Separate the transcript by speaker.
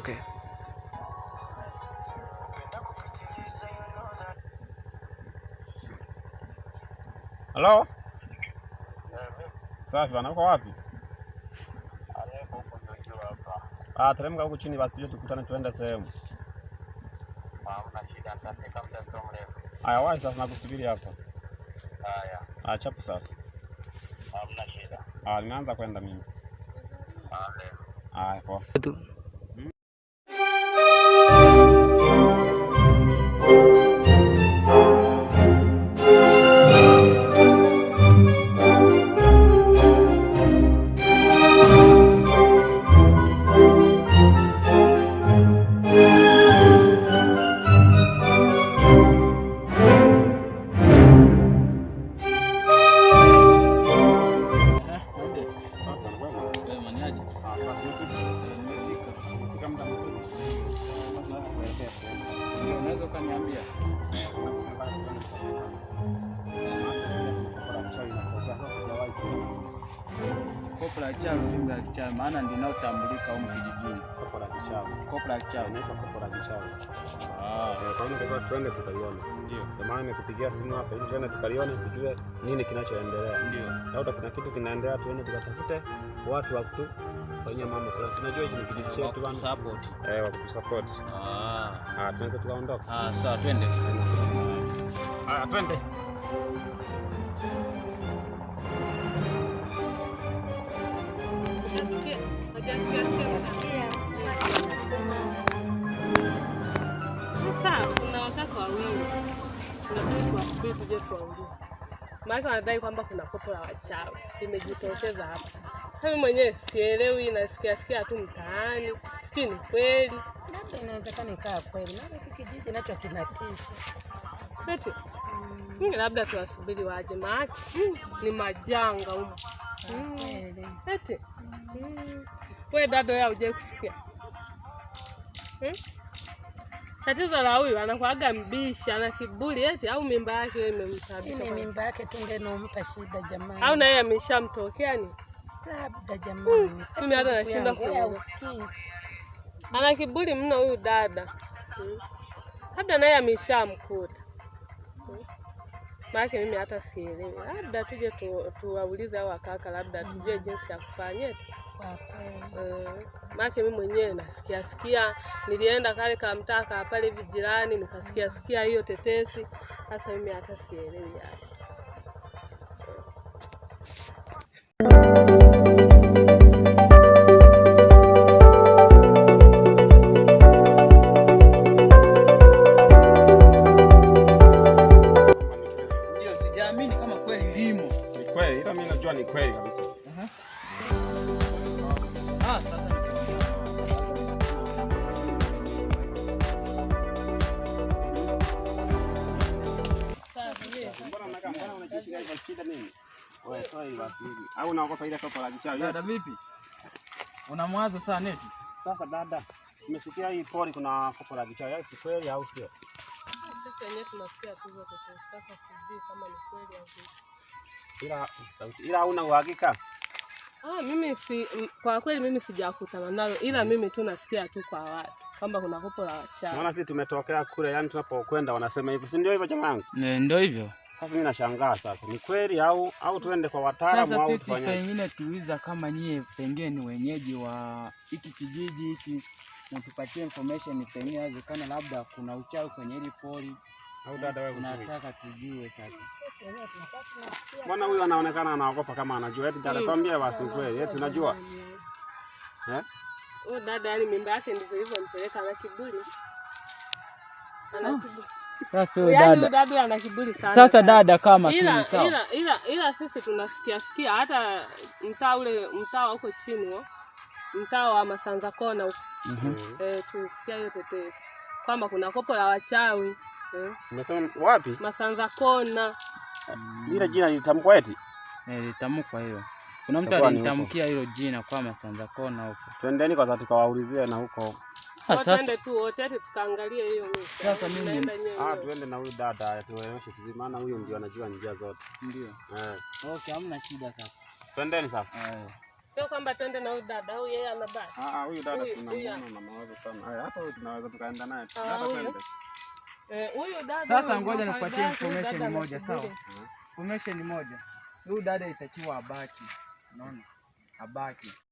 Speaker 1: Okay.
Speaker 2: Hello? Safi bana, uko wapi? Teremka huko chini basi tuje tukutane tuende sehemu.
Speaker 3: Hamna shida, nitafika muda sio mrefu.
Speaker 2: Haya, wapi sasa nakusubiri hapa.
Speaker 3: Haya.
Speaker 2: Chapu sasa.
Speaker 3: Hamna shida.
Speaker 2: Nimeanza kwenda mimi.
Speaker 3: Haya.
Speaker 2: Poa.
Speaker 1: Unaweza kuniambia? Kopo la chawi, fimbo ya kichawi, maana ndio inayotambulika huko kijijini.
Speaker 2: Kopo la kichawi.
Speaker 1: Kopo la kichawi.
Speaker 2: Inaitwa kopo la kichawi. Kwa hiyo tunataka tuende tukalione. Ndio. Kwa maana nimekupigia simu hapa ili tuende tukalione tujue nini kinachoendelea. Ndio. Labda kuna kitu kinaendelea, tuende tukatafute watu wa kufanyia mambo fulani. Tunajua hichi ni kijiji chetu bana.
Speaker 1: Support.
Speaker 2: Wa kusupport. Tunaweza tukaondoka.
Speaker 1: Sawa, twende.
Speaker 2: Twende.
Speaker 4: Sasa kuna wataka wawili. Tunataka tuje tuwaulize. Maana wanadai kwamba kuna kopo la wachawi limejitokeza hapa. Mimi mwenyewe sielewi, nasikia tu mtaani. Sijui ni kweli.
Speaker 5: Labda inawezekana ikawa kweli. Maana hiki kijiji nacho kinatisha.
Speaker 4: Eti. Labda tuwasubiri waje maana ni majanga huko. Eti. Wewe dada wewe huje kusikia. Tatizo la huyu anakuaga mbishi, ana kiburi eti au mimba yake wewe imemsababisha.
Speaker 5: Ni mimba yake tu ndio inompa shida jamani.
Speaker 4: Au na yeye ameshamtokea ni?
Speaker 5: Labda jamani.
Speaker 4: Mimi hata nashinda kuelewa. Ana kiburi mno huyu dada. Labda naye ameshamkuta. Maana mimi hata sielewi. Labda tuje tuwaulize hao kaka, labda tujue jinsi ya kufanya. Maana mimi mwenyewe nasikia nilienda kale ka mtaka pale vijirani nikasikia hiyo tetesi. Sasa mimi hata sielewi hapo.
Speaker 1: Ndio sijaamini kama kweli limo.
Speaker 2: Ni kweli, ila mimi najua ni kweli kabisa.
Speaker 1: Sasa
Speaker 2: au unaogopa ile kopo la kichawi?
Speaker 1: Dada vipi? Una mwanzo sana eti?
Speaker 2: Sasa dada, umesikia hii pori kuna kopo la kichawi, ni kweli au sio?
Speaker 4: Sisi wenyewe tunasikia tu zote. Sasa sijui kama ni kweli au sio.
Speaker 2: Ila hauna uhakika?
Speaker 4: Mimi kwa kweli mimi sijakutana nalo, ila mimi tu nasikia tu kwa watu kwamba kuna kopo la wachawi.
Speaker 2: Maana sisi tumetokea kule, yani tunapokwenda wanasema hivyo. Si ndio hivyo jamaa yangu?
Speaker 1: Ndio hivyo.
Speaker 2: Sasa mimi nashangaa sasa. Ni kweli au tuende kwa wataalamu au
Speaker 1: sisi pengine tuuliza kama nyie pengine ni wenyeji wa hiki kijiji hiki, na tupatie information pengine inawezekana labda kuna uchawi kwenye hili pori.
Speaker 2: Au dada wewe
Speaker 1: unataka tujue sasa.
Speaker 2: Bwana huyu anaonekana anaogopa kama anajua. Eti dada tuambie basi kweli. Eti unajua?
Speaker 4: Dada yani mimba yake ndivyo hivyo mpeleka ana kiburi. Ana kiburi.
Speaker 1: Sasa dada
Speaker 4: ana kiburi sana.
Speaker 1: Sasa dada kama kini sawa.
Speaker 4: Ila sisi tunasikia hata mtaa huko chini mtaa wa Masanza Kona huko. Tusikia hiyo tetesi kwamba kuna kopo la wachawi.
Speaker 2: Umesema wapi?
Speaker 4: Masanza Kona.
Speaker 2: Ile jina litamkwa eti?
Speaker 1: Litamkwa hilo. Kuna mtu alinitamkia hilo jina kwa Masanza Kona huko.
Speaker 2: Twendeni kwa sababu tukawaulizie na huko.
Speaker 4: Twende tu wote tukaangalie hiyo mimi.
Speaker 1: Sasa mimi
Speaker 2: tuende na huyu dada tueleweshe kizima, maana huyo ndio anajua njia zote.
Speaker 1: Ndio. Okay, hamna shida sasa.
Speaker 2: Twendeni sasa.
Speaker 4: Sio kwamba twende na huyu dada au yeye anabaki.
Speaker 2: Huyu dada tunamuona na mawazo sana. Haya, hata huyu tunaweza tukaenda naye. Dada twende.
Speaker 4: Huyu dada.
Speaker 1: Sasa ngoja nikupatie information moja, sawa? Information moja. Huyu dada itakiwa abaki. Unaona? Abaki.